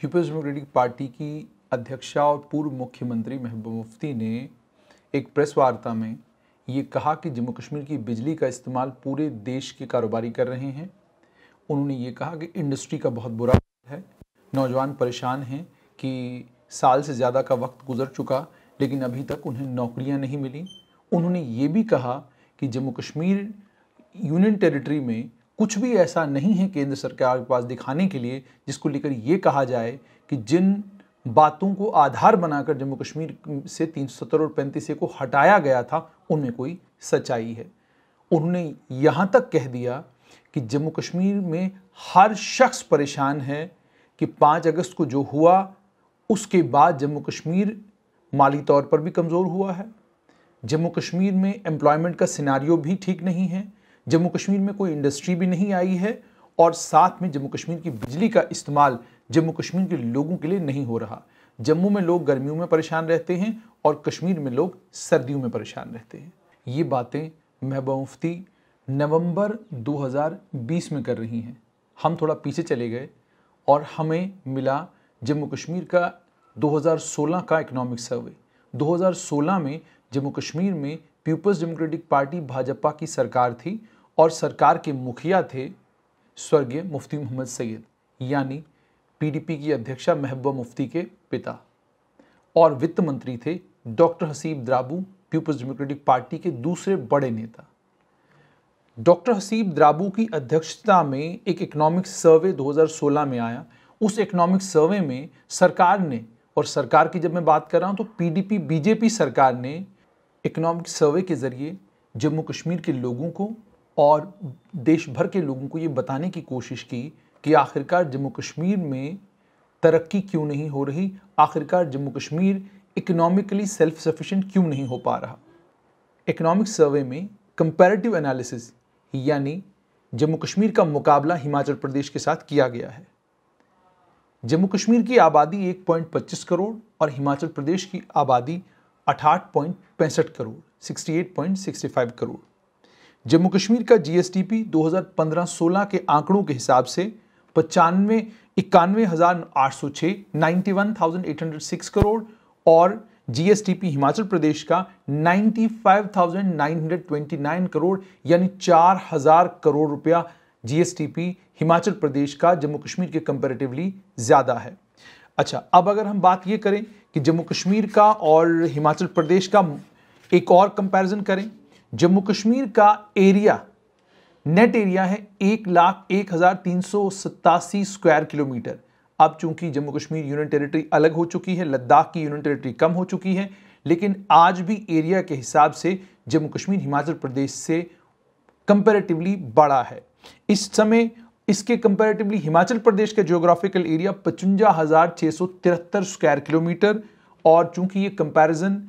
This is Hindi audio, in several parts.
पीपल्स डेमोक्रेटिक पार्टी की अध्यक्षा और पूर्व मुख्यमंत्री महबूबा मुफ्ती ने एक प्रेस वार्ता में ये कहा कि जम्मू कश्मीर की बिजली का इस्तेमाल पूरे देश के कारोबारी कर रहे हैं। उन्होंने ये कहा कि इंडस्ट्री का बहुत बुरा हाल है, नौजवान परेशान हैं कि साल से ज़्यादा का वक्त गुजर चुका लेकिन अभी तक उन्हें नौकरियां नहीं मिली। उन्होंने ये भी कहा कि जम्मू कश्मीर यूनियन टेरिटरी में कुछ भी ऐसा नहीं है केंद्र सरकार के पास दिखाने के लिए जिसको लेकर ये कहा जाए कि जिन बातों को आधार बनाकर जम्मू कश्मीर से 370 और 35 को हटाया गया था उनमें कोई सच्चाई है। उन्होंने यहाँ तक कह दिया कि जम्मू कश्मीर में हर शख्स परेशान है कि 5 अगस्त को जो हुआ उसके बाद जम्मू कश्मीर माली तौर पर भी कमज़ोर हुआ है। जम्मू कश्मीर में एम्प्लॉयमेंट का सिनारियो भी ठीक नहीं है, जम्मू कश्मीर में कोई इंडस्ट्री भी नहीं आई है और साथ में जम्मू कश्मीर की बिजली का इस्तेमाल जम्मू कश्मीर के लोगों के लिए नहीं हो रहा। जम्मू में लोग गर्मियों में परेशान रहते हैं और कश्मीर में लोग सर्दियों में परेशान रहते हैं। ये बातें महबूबा मुफ्ती नवंबर 2020 में कर रही हैं। हम थोड़ा पीछे चले गए और हमें मिला जम्मू कश्मीर का 2016 का इकोनॉमिक सर्वे। 2016 में जम्मू कश्मीर में पीपल्स डेमोक्रेटिक पार्टी भाजपा की सरकार थी और सरकार के मुखिया थे स्वर्गीय मुफ्ती मोहम्मद सैयद, यानी पीडीपी की अध्यक्षा महबूबा मुफ्ती के पिता, और वित्त मंत्री थे doctor Haseeb Drabu, people's democratic party के दूसरे बड़े नेता। डॉक्टर हसीब द्राबू की अध्यक्षता में एक इकोनॉमिक सर्वे 2016 में आया। उस इकोनॉमिक सर्वे में सरकार ने, और सरकार की जब मैं बात कर रहा हूँ तो पीडीपी बीजेपी सरकार ने इकोनॉमिक सर्वे के ज़रिए जम्मू कश्मीर के लोगों को और देश भर के लोगों को ये बताने की कोशिश की कि आखिरकार जम्मू कश्मीर में तरक्की क्यों नहीं हो रही, आखिरकार Jammu Kashmir economically self sufficient क्यों नहीं हो पा रहा। इकोनॉमिक सर्वे में कंपैरेटिव एनालिसिस यानी जम्मू कश्मीर का मुकाबला हिमाचल प्रदेश के साथ किया गया है। जम्मू कश्मीर की आबादी 1.25 करोड़ और हिमाचल प्रदेश की आबादी 68.65 करोड़ 68.65 करोड़। जम्मू कश्मीर का जीएसडीपी 2015-16 के आंकड़ों के हिसाब से 91,806 91,806 करोड़ और जीएसडीपी हिमाचल प्रदेश का 95,929 करोड़ यानी 4,000 करोड़ रुपया जीएसडीपी हिमाचल प्रदेश का जम्मू कश्मीर के कंपैरेटिवली ज़्यादा है। अच्छा, अब अगर हम बात ये करें कि जम्मू कश्मीर का और हिमाचल प्रदेश का एक और कंपैरिजन करें, जम्मू कश्मीर का एरिया, नेट एरिया है 1,01,387 स्क्वायर किलोमीटर। अब चूंकि जम्मू कश्मीर यूनियन टेरिटरी अलग हो चुकी है, लद्दाख की यूनियन टेरिटरी कम हो चुकी है, लेकिन आज भी एरिया के हिसाब से जम्मू कश्मीर हिमाचल प्रदेश से कंपैरेटिवली बड़ा है। इस समय इसके कंपैरेटिवली हिमाचल प्रदेश का ज्योग्राफिकल एरिया 55,673 स्क्वायर किलोमीटर, और चूंकि ये कंपैरिजन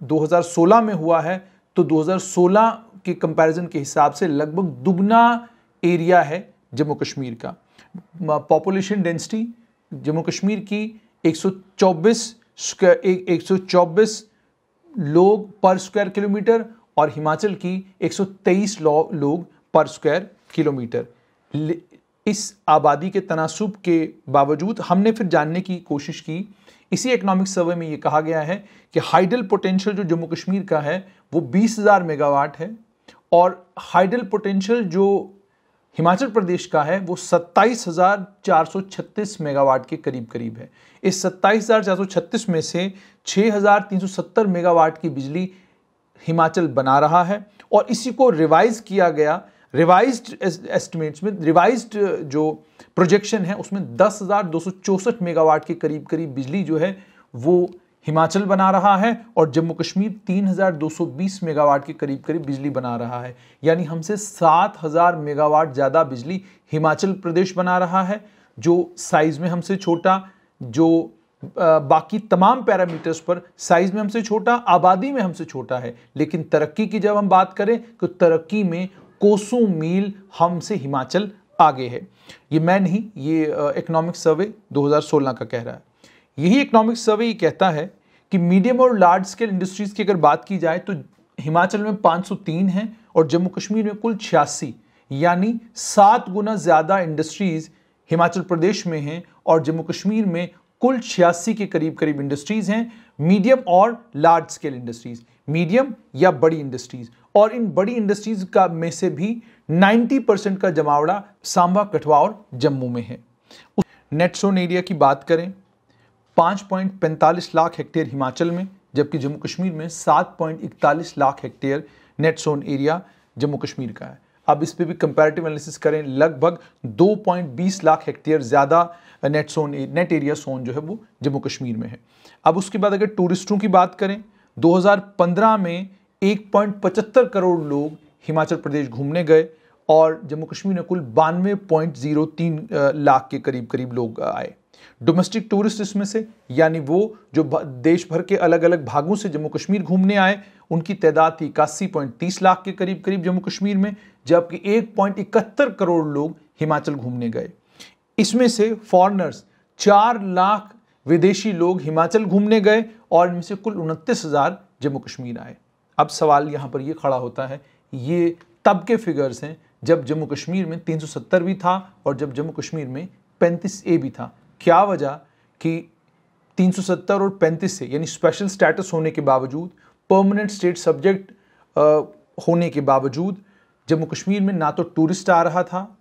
2016 में हुआ है तो 2016 के कंपैरिजन के हिसाब से लगभग दुगना एरिया है जम्मू कश्मीर का। पॉपुलेशन डेंसिटी जम्मू कश्मीर की 124 लोग पर स्क्वायर किलोमीटर और हिमाचल की 123 लोग पर स्क्वायर किलोमीटर। इस आबादी के तनासुब के बावजूद हमने फिर जानने की कोशिश की। इसी इकोनॉमिक सर्वे में ये कहा गया है कि हाइडल पोटेंशियल जो जम्मू कश्मीर का है वो 20,000 मेगावाट है और हाइडल पोटेंशियल जो हिमाचल प्रदेश का है वो 27,436 मेगावाट के करीब है। इस 27,436 में से 6,370 मेगावाट की बिजली हिमाचल बना रहा है और इसी को रिवाइज किया गया। रिवाइज्ड एस्टिमेट्स में, रिवाइज्ड जो प्रोजेक्शन है उसमें 10,264 मेगावाट के करीब बिजली जो है वो हिमाचल बना रहा है और जम्मू कश्मीर 3,220 मेगावाट के करीब बिजली बना रहा है। यानी हमसे 7,000 मेगावाट ज़्यादा बिजली हिमाचल प्रदेश बना रहा है, जो साइज़ में हमसे छोटा, जो बाकी तमाम पैरामीटर्स पर साइज़ में हमसे छोटा, आबादी में हमसे छोटा है, लेकिन तरक्की की जब हम बात करें तो तरक्की में कोसों मील हमसे हिमाचल आगे है। ये मैं नहीं, ये इकोनॉमिक सर्वे 2016 का कह रहा है। यही इकोनॉमिक सर्वे ये कहता है कि मीडियम और लार्ज स्केल इंडस्ट्रीज़ की अगर बात की जाए तो हिमाचल में 503 हैं और जम्मू कश्मीर में कुल 86, यानी 7 गुना ज़्यादा इंडस्ट्रीज़ हिमाचल प्रदेश में हैं और जम्मू कश्मीर में कुल 86 के करीब करीब इंडस्ट्रीज हैं, मीडियम और लार्ज स्केल इंडस्ट्रीज, मीडियम या बड़ी इंडस्ट्रीज। और इन बड़ी इंडस्ट्रीज का में से भी 90% का जमावड़ा सांबा, कठुआ और जम्मू में है। नेट सोन एरिया की बात करें 5.45 लाख हेक्टेयर हिमाचल में, जबकि जम्मू कश्मीर में 7.41 lakh hectare net sown area Jammu Kashmir का है। अब इस पे भी कंपैरेटिव एनालिसिस करें, लगभग 2.20 लाख हेक्टेयर ज़्यादा नेट एरिया सोन जो है वो जम्मू कश्मीर में है। अब उसके बाद अगर टूरिस्टों की बात करें, 2015 में 1.75 करोड़ लोग हिमाचल प्रदेश घूमने गए और जम्मू कश्मीर में कुल 92.03 लाख के करीब करीब लोग आए। डोमेस्टिक टूरिस्ट इसमें से, यानी वो जो देश भर के अलग अलग भागों से जम्मू कश्मीर घूमने आए, उनकी तादाद थी 81.30 लाख के करीब करीब जम्मू कश्मीर में, जबकि 1.71 करोड़ लोग हिमाचल घूमने गए। इसमें से फॉरेनर्स 4 लाख विदेशी लोग हिमाचल घूमने गए और इनमें से कुल 29,000 जम्मू कश्मीर आए। अब सवाल यहाँ पर ये खड़ा होता है, ये तब के फिगर्स हैं जब जम्मू कश्मीर में 370 भी था और जब जम्मू कश्मीर में 35A भी था। क्या वजह कि 370 और 35 से, यानी स्पेशल स्टेटस होने के बावजूद, परमानेंट स्टेट सब्जेक्ट होने के बावजूद जम्मू कश्मीर में ना तो टूरिस्ट आ रहा था,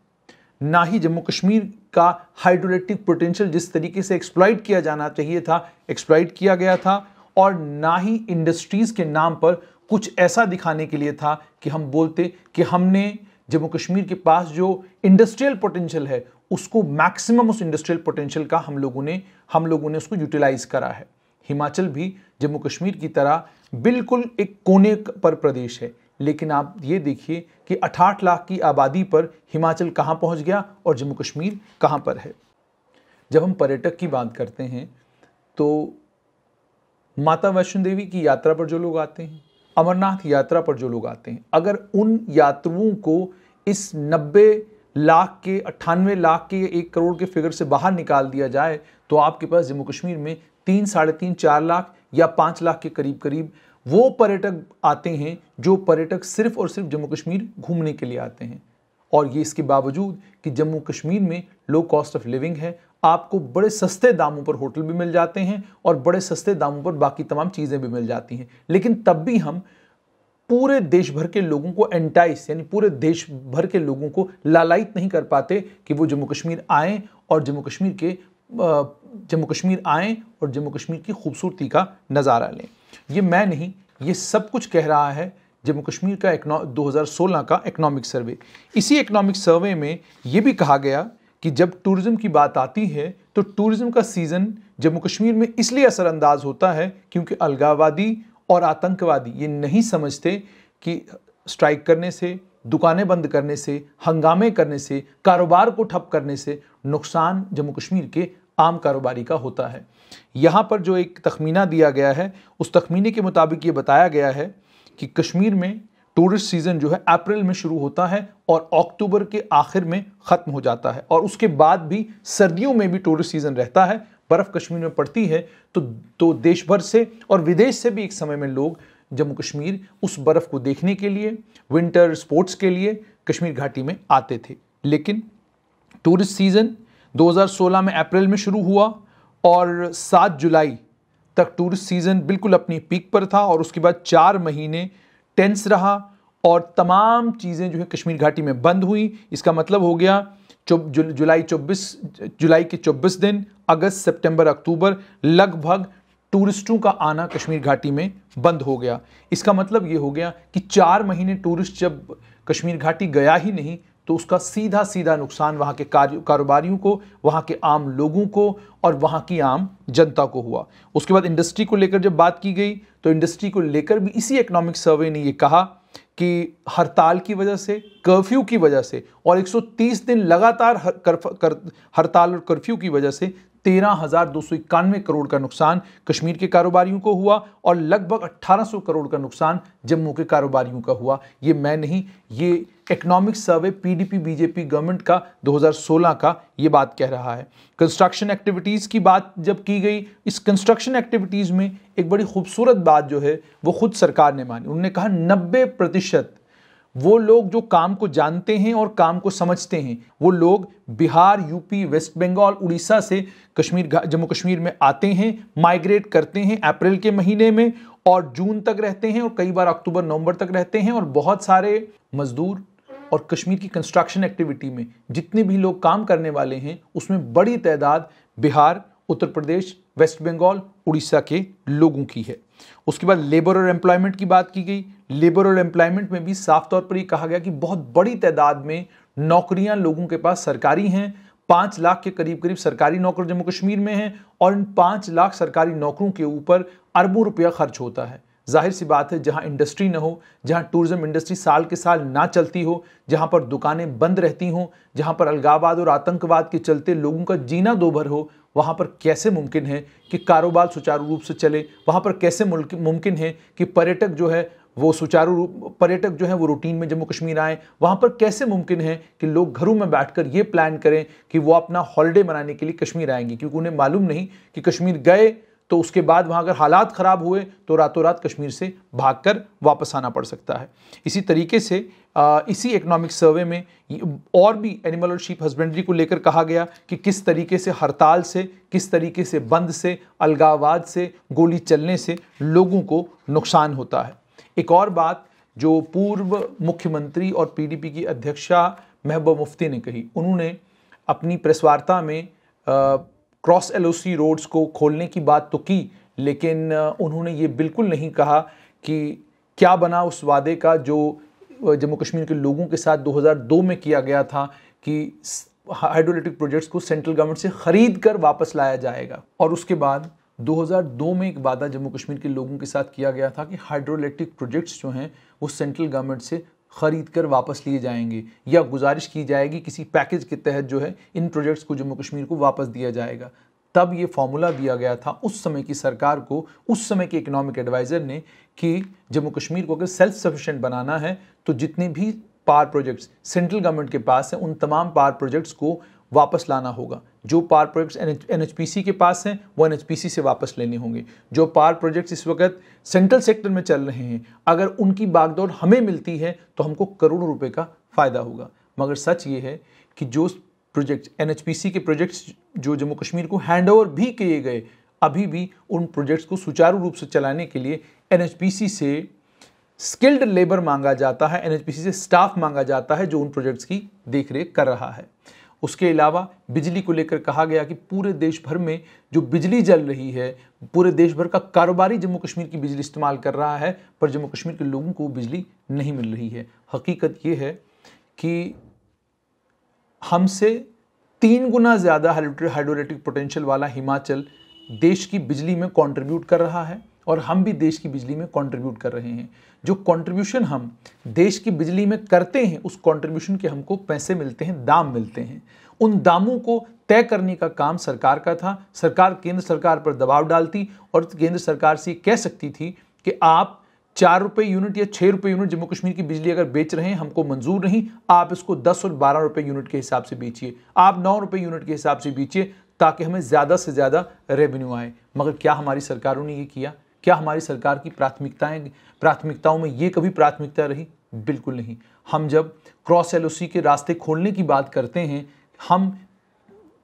ना ही जम्मू कश्मीर का हाइड्रोइलेक्ट्रिक पोटेंशियल जिस तरीके से एक्सप्लॉइट किया जाना चाहिए था एक्सप्लॉइट किया गया था, और ना ही इंडस्ट्रीज़ के नाम पर कुछ ऐसा दिखाने के लिए था कि हम बोलते कि हमने जम्मू कश्मीर के पास जो इंडस्ट्रियल पोटेंशियल है उसको मैक्सिमम, उस इंडस्ट्रियल पोटेंशियल का हम लोगों ने उसको यूटिलाइज करा है। हिमाचल भी जम्मू कश्मीर की तरह बिल्कुल एक कोने पर प्रदेश है, लेकिन आप ये देखिए कि 68 लाख की आबादी पर हिमाचल कहाँ पहुँच गया और जम्मू कश्मीर कहाँ पर है। जब हम पर्यटक की बात करते हैं तो माता वैष्णो देवी की यात्रा पर जो लोग आते हैं, अमरनाथ यात्रा पर जो लोग आते हैं, अगर उन यात्रुओं को इस 90 लाख के 98 लाख के 1 करोड़ के फिगर से बाहर निकाल दिया जाए तो आपके पास जम्मू कश्मीर में 3, साढ़े 3, 4 लाख या 5 लाख के करीब करीब वो पर्यटक आते हैं जो पर्यटक सिर्फ और सिर्फ जम्मू कश्मीर घूमने के लिए आते हैं। और ये इसके बावजूद कि जम्मू कश्मीर में लो कॉस्ट ऑफ लिविंग है, आपको बड़े सस्ते दामों पर होटल भी मिल जाते हैं और बड़े सस्ते दामों पर बाकी तमाम चीज़ें भी मिल जाती हैं, लेकिन तब भी हम पूरे देश भर के लोगों को एंटाइस, यानी पूरे देश भर के लोगों को लालायित नहीं कर पाते कि वो जम्मू कश्मीर आएँ और जम्मू कश्मीर आएँ और जम्मू कश्मीर की खूबसूरती का नज़ारा लें। ये मैं नहीं, ये सब कुछ कह रहा है जम्मू कश्मीर का 2016 का इकोनॉमिक सर्वे। इसी इकोनॉमिक सर्वे में ये भी कहा गया कि जब टूरिज्म की बात आती है तो टूरिज्म का सीज़न जम्मू कश्मीर में इसलिए असरअंदाज होता है क्योंकि अलगाववादी और आतंकवादी ये नहीं समझते कि स्ट्राइक करने से, दुकानें बंद करने से, हंगामे करने से, कारोबार को ठप करने से नुकसान जम्मू कश्मीर के आम कारोबारी का होता है। यहाँ पर जो एक तखमीना दिया गया है, उस तखमीने के मुताबिक ये बताया गया है कि कश्मीर में टूरिस्ट सीज़न जो है अप्रैल में शुरू होता है और अक्टूबर के आखिर में ख़त्म हो जाता है, और उसके बाद भी सर्दियों में भी टूरिस्ट सीज़न रहता है। बर्फ़ कश्मीर में पड़ती है तो देश भर से और विदेश से भी एक समय में लोग जम्मू कश्मीर उस बर्फ़ को देखने के लिए, विंटर स्पोर्ट्स के लिए कश्मीर घाटी में आते थे। लेकिन टूरिस्ट सीज़न 2016 में अप्रैल में शुरू हुआ और 7 जुलाई तक टूरिस्ट सीज़न बिल्कुल अपनी पीक पर था, और उसके बाद 4 महीने टेंस रहा और तमाम चीज़ें जो है कश्मीर घाटी में बंद हुई। इसका मतलब हो गया जुलाई के 24 दिन, अगस्त, सितंबर, अक्टूबर, लगभग टूरिस्टों का आना कश्मीर घाटी में बंद हो गया। इसका मतलब ये हो गया कि 4 महीने टूरिस्ट जब कश्मीर घाटी गया ही नहीं तो उसका सीधा सीधा नुकसान वहाँ के कारोबारियों को, वहाँ के आम लोगों को और वहाँ की आम जनता को हुआ। उसके बाद इंडस्ट्री को लेकर जब बात की गई तो इंडस्ट्री को लेकर भी इसी इकोनॉमिक सर्वे ने ये कहा कि हड़ताल की वजह से, कर्फ्यू की वजह से और 130 दिन लगातार हड़ताल और कर्फ्यू की वजह से 13,291 करोड़ का नुकसान कश्मीर के कारोबारियों को हुआ और लगभग 1,800 करोड़ का नुकसान जम्मू के कारोबारियों का हुआ। ये मैं नहीं, ये economic survey PDP BJP government का 2016 का ये बात कह रहा है। कंस्ट्रक्शन एक्टिविटीज़ की बात जब की गई, इस कंस्ट्रक्शन एक्टिविटीज़ में एक बड़ी खूबसूरत बात जो है वो खुद सरकार ने मानी। उन्होंने कहा 90% वो लोग जो काम को जानते हैं और काम को समझते हैं, वो लोग बिहार, यूपी, वेस्ट बंगाल, उड़ीसा से जम्मू कश्मीर में आते हैं, माइग्रेट करते हैं अप्रैल के महीने में और जून तक रहते हैं और कई बार अक्टूबर नवंबर तक रहते हैं। और बहुत सारे मजदूर और कश्मीर की कंस्ट्रक्शन एक्टिविटी में जितने भी लोग काम करने वाले हैं उसमें बड़ी तादाद बिहार, उत्तर प्रदेश, वेस्ट बंगाल, उड़ीसा के लोगों की है। उसके बाद लेबर और एम्प्लॉयमेंट की बात की गई। लेबर और एम्प्लॉयमेंट में भी साफ तौर पर ये कहा गया कि बहुत बड़ी तादाद में नौकरियां लोगों के पास सरकारी हैं। 5 लाख के करीब करीब सरकारी नौकर जम्मू कश्मीर में हैं और इन 5 लाख सरकारी नौकरों के ऊपर अरबों रुपया खर्च होता है। जाहिर सी बात है, जहां इंडस्ट्री ना हो, जहां टूरिज्म इंडस्ट्री साल के साल ना चलती हो, जहां पर दुकानें बंद रहती हों, जहां पर अलगाववाद और आतंकवाद के चलते लोगों का जीना दोभर हो, वहां पर कैसे मुमकिन है कि कारोबार सुचारू रूप से चले? वहां पर कैसे मुमकिन है कि पर्यटक जो है वो रूटीन में जम्मू कश्मीर आए? वहां पर कैसे मुमकिन है कि लोग घरों में बैठकर ये प्लान करें कि वो अपना हॉलिडे मनाने के लिए कश्मीर आएंगे? क्योंकि उन्हें मालूम नहीं कि कश्मीर गए तो उसके बाद वहां अगर हालात खराब हुए तो रातों रात कश्मीर से भागकर वापस आना पड़ सकता है। इसी तरीके से इसी इकोनॉमिक सर्वे में और भी एनिमल और शीप हस्बेंड्री को लेकर कहा गया कि किस तरीके से हड़ताल से, किस तरीके से बंद से, अलगाववाद से, गोली चलने से लोगों को नुकसान होता है। एक और बात जो पूर्व मुख्यमंत्री और पीडीपी की अध्यक्षा महबूबा मुफ्ती ने कही, उन्होंने अपनी प्रेस वार्ता में क्रॉस एलओसी रोड्स को खोलने की बात तो की, लेकिन उन्होंने ये बिल्कुल नहीं कहा कि क्या बना उस वादे का जो जम्मू कश्मीर के लोगों के साथ 2002 में किया गया था कि हाइड्रोइलेक्ट्रिक प्रोजेक्ट्स को सेंट्रल गवर्नमेंट से खरीद कर वापस लाया जाएगा। और उसके बाद 2002 में एक वादा जम्मू कश्मीर के लोगों के साथ किया गया था कि हाइड्रोइलेक्ट्रिक प्रोजेक्ट्स जो हैं वो सेंट्रल गवर्नमेंट से खरीद कर वापस लिए जाएंगे या गुजारिश की जाएगी किसी पैकेज के तहत जो है इन प्रोजेक्ट्स को जम्मू कश्मीर को वापस दिया जाएगा। तब ये फॉर्मूला दिया गया था उस समय की सरकार को, उस समय के इकोनॉमिक एडवाइज़र ने, कि जम्मू कश्मीर को अगर सेल्फ सफिशिएंट बनाना है तो जितने भी पावर प्रोजेक्ट्स सेंट्रल गवर्नमेंट के पास हैं उन तमाम पावर प्रोजेक्ट्स को वापस लाना होगा। जो पावर प्रोजेक्ट्स एनएचपीसी के पास हैं वो एनएचपीसी से वापस लेने होंगे। जो पावर प्रोजेक्ट्स इस वक्त सेंट्रल सेक्टर में चल रहे हैं, अगर उनकी बागडोर हमें मिलती है तो हमको करोड़ों रुपए का फ़ायदा होगा। मगर सच ये है कि जो प्रोजेक्ट्स एनएचपीसी के प्रोजेक्ट्स जो जम्मू कश्मीर को हैंडओवर भी किए गए, अभी भी उन प्रोजेक्ट्स को सुचारू रूप से चलाने के लिए एनएचपीसी से स्किल्ड लेबर मांगा जाता है, एनएचपीसी से स्टाफ मांगा जाता है जो उन प्रोजेक्ट्स की देखरेख कर रहा है। उसके अलावा बिजली को लेकर कहा गया कि पूरे देश भर में जो बिजली जल रही है, पूरे देश भर का कारोबारी जम्मू कश्मीर की बिजली इस्तेमाल कर रहा है, पर जम्मू कश्मीर के लोगों को बिजली नहीं मिल रही है। हकीकत ये है कि हमसे 3 गुना ज़्यादा हाइड्रोइलेक्ट्रिक पोटेंशियल वाला हिमाचल देश की बिजली में कंट्रीब्यूट कर रहा है और हम भी देश की बिजली में कंट्रीब्यूट कर रहे हैं। जो कंट्रीब्यूशन हम देश की बिजली में करते हैं उस कंट्रीब्यूशन के हमको पैसे मिलते हैं, दाम मिलते हैं। उन दामों को तय करने का काम सरकार का था। सरकार केंद्र सरकार पर दबाव डालती और केंद्र सरकार से कह सकती थी कि आप 4 रुपये यूनिट या 6 रुपये यूनिट जम्मू कश्मीर की बिजली अगर बेच रहे हैं, हमको मंजूर नहीं, आप इसको 10 और 12 रुपये यूनिट के हिसाब से बेचिए, आप 9 रुपये यूनिट के हिसाब से बेचिए, ताकि हमें ज़्यादा से ज़्यादा रेवेन्यू आए। मगर क्या हमारी सरकारों ने ये किया? क्या हमारी सरकार की प्राथमिकताओं में ये कभी प्राथमिकता रही? बिल्कुल नहीं। हम जब क्रॉस एलओसी के रास्ते खोलने की बात करते हैं, हम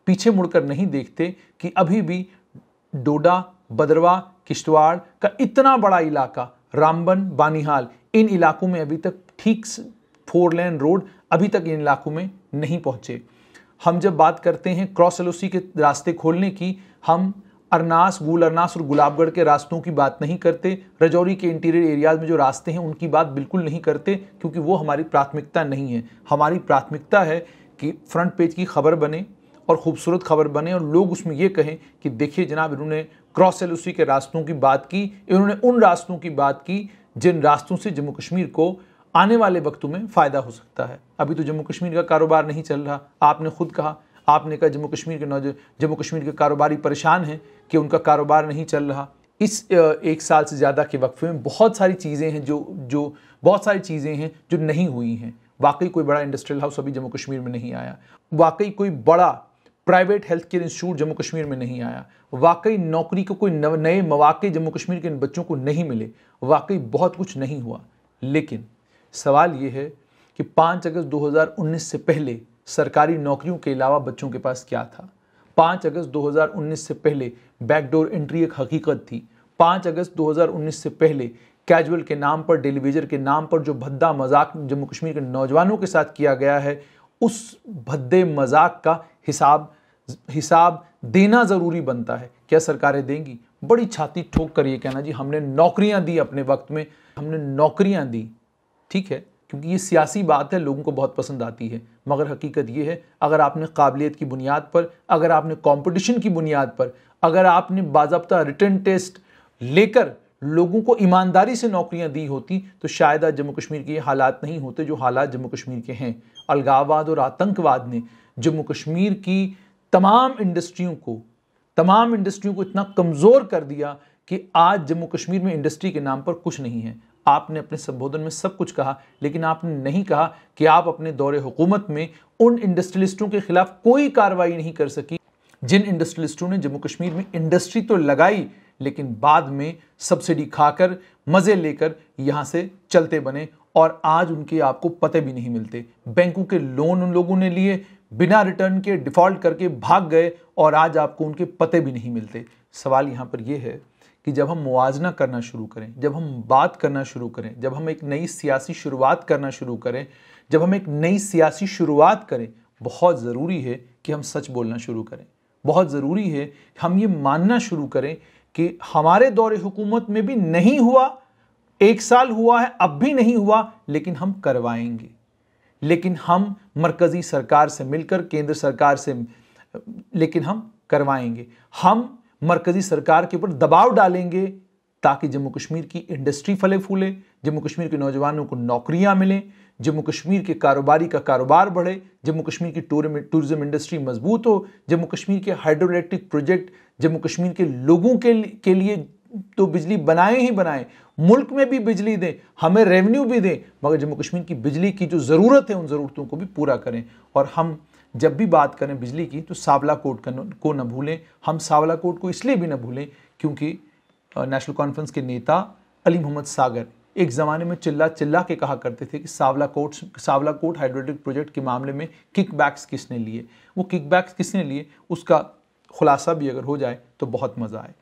पीछे मुड़कर नहीं देखते कि अभी भी डोडा, बदरवा, किश्तवाड़ का इतना बड़ा इलाका, रामबन, बानिहाल, इन इलाकों में अभी तक ठीक 4 लेन रोड अभी तक इन इलाकों में नहीं पहुंचे। हम जब बात करते हैं क्रॉस एलओसी के रास्ते खोलने की, हम अरनास, गूल अरनास और गुलाबगढ़ के रास्तों की बात नहीं करते, रजौरी के इंटीरियर एरियाज में जो रास्ते हैं उनकी बात बिल्कुल नहीं करते, क्योंकि वो हमारी प्राथमिकता नहीं है। हमारी प्राथमिकता है कि फ्रंट पेज की खबर बने और ख़ूबसूरत खबर बने और लोग उसमें ये कहें कि देखिए जनाब, इन्होंने क्रॉस एलओसी के रास्तों की बात की, इन्होंने उन रास्तों की बात की जिन रास्तों से जम्मू कश्मीर को आने वाले वक्तों में फ़ायदा हो सकता है। अभी तो जम्मू कश्मीर का कारोबार नहीं चल रहा। आपने खुद कहा, आपने कहा जम्मू कश्मीर के कारोबारी परेशान हैं कि उनका कारोबार नहीं चल रहा। इस 1 साल से ज़्यादा के वक्फे में बहुत सारी चीज़ें हैं जो नहीं हुई हैं। वाकई कोई बड़ा इंडस्ट्रियल हाउस अभी जम्मू कश्मीर में नहीं आया, वाकई कोई बड़ा private health care institute Jammu Kashmir में नहीं आया, वाकई नौकरी को कोई नए मौके जम्मू कश्मीर के इन बच्चों को नहीं मिले, वाकई बहुत कुछ नहीं हुआ। लेकिन सवाल ये है कि 5 अगस्त 2019 से पहले सरकारी नौकरियों के अलावा बच्चों के पास क्या था। 5 अगस्त 2019 से पहले बैकडोर एंट्री एक हकीकत थी। 5 अगस्त 2019 से पहले कैजुअल के नाम पर, डेलीवेजर के नाम पर जो भद्दा मजाक जम्मू कश्मीर के नौजवानों के साथ किया गया है, उस भद्दे मजाक का हिसाब देना ज़रूरी बनता है। क्या सरकारें देंगी? बड़ी छाती ठोक कर ये कहना जी हमने नौकरियां दी, अपने वक्त में हमने नौकरियां दी, ठीक है, क्योंकि ये सियासी बात है, लोगों को बहुत पसंद आती है। मगर हकीकत ये है, अगर आपने काबिलियत की बुनियाद पर, अगर आपने कंपटीशन की बुनियाद पर, अगर आपने बाज़ाब्ता रिटन टेस्ट लेकर लोगों को ईमानदारी से नौकरियां दी होती तो शायद आज जम्मू कश्मीर के ये हालात नहीं होते जो हालात जम्मू कश्मीर के हैं। अलगाववाद और आतंकवाद ने जम्मू कश्मीर की तमाम इंडस्ट्रियों को इतना कमज़ोर कर दिया कि आज जम्मू कश्मीर में इंडस्ट्री के नाम पर कुछ नहीं है। आपने अपने संबोधन में सब कुछ कहा, लेकिन आपने नहीं कहा कि आप अपने दौरे हुकूमत में उन इंडस्ट्रियलिस्टों के खिलाफ कोई कार्रवाई नहीं कर सकी जिन इंडस्ट्रियलिस्टों ने जम्मू कश्मीर में इंडस्ट्री तो लगाई, लेकिन बाद में सब्सिडी खाकर, मज़े लेकर यहाँ से चलते बने और आज उनके आपको पते भी नहीं मिलते। बैंकों के लोन उन लोगों ने लिए, बिना रिटर्न के डिफ़ॉल्ट करके भाग गए और आज आपको उनके पते भी नहीं मिलते। सवाल यहाँ पर यह है कि जब हम मुआवजा करना शुरू करें, जब हम बात करना शुरू करें, जब हम एक नई सियासी शुरुआत करना शुरू करें, बहुत ज़रूरी है कि हम सच बोलना शुरू करें। बहुत ज़रूरी है हम ये मानना शुरू करें कि हमारे दौरे हुकूमत में भी नहीं हुआ, 1 साल हुआ है, अब भी नहीं हुआ, लेकिन हम करवाएंगे। लेकिन हम मरकज़ी सरकार से मिलकर, केंद्र सरकार से, लेकिन हम करवाएंगे। हम मरकज़ी सरकार के ऊपर दबाव डालेंगे ताकि जम्मू कश्मीर की इंडस्ट्री फले फूले, जम्मू कश्मीर के नौजवानों को नौकरियां मिलें, जम्मू कश्मीर के कारोबारी का कारोबार बढ़े, जम्मू कश्मीर की टूरिज्म इंडस्ट्री मजबूत हो, जम्मू कश्मीर के hydro electric project Jammu Kashmir के लोगों के लिए तो बिजली बनाए ही बनाए, मुल्क में भी बिजली दें, हमें रेवेन्यू भी दें, मगर जम्मू कश्मीर की बिजली की जो ज़रूरत है उन ज़रूरतों को भी पूरा करें। और हम जब भी बात करें बिजली की तो सावला कोट को न भूलें। हम सावला कोट को इसलिए भी न भूलें क्योंकि नेशनल कॉन्फ्रेंस के नेता अली मोहम्मद सागर एक ज़माने में चिल्ला चिल्ला के कहा करते थे कि सावला कोट हाइड्रोइलेक्ट्रिक प्रोजेक्ट के मामले में किकबैक्स किसने लिए, वो किकबैक्स किसने लिए, उसका खुलासा भी अगर हो जाए तो बहुत मज़ा आए।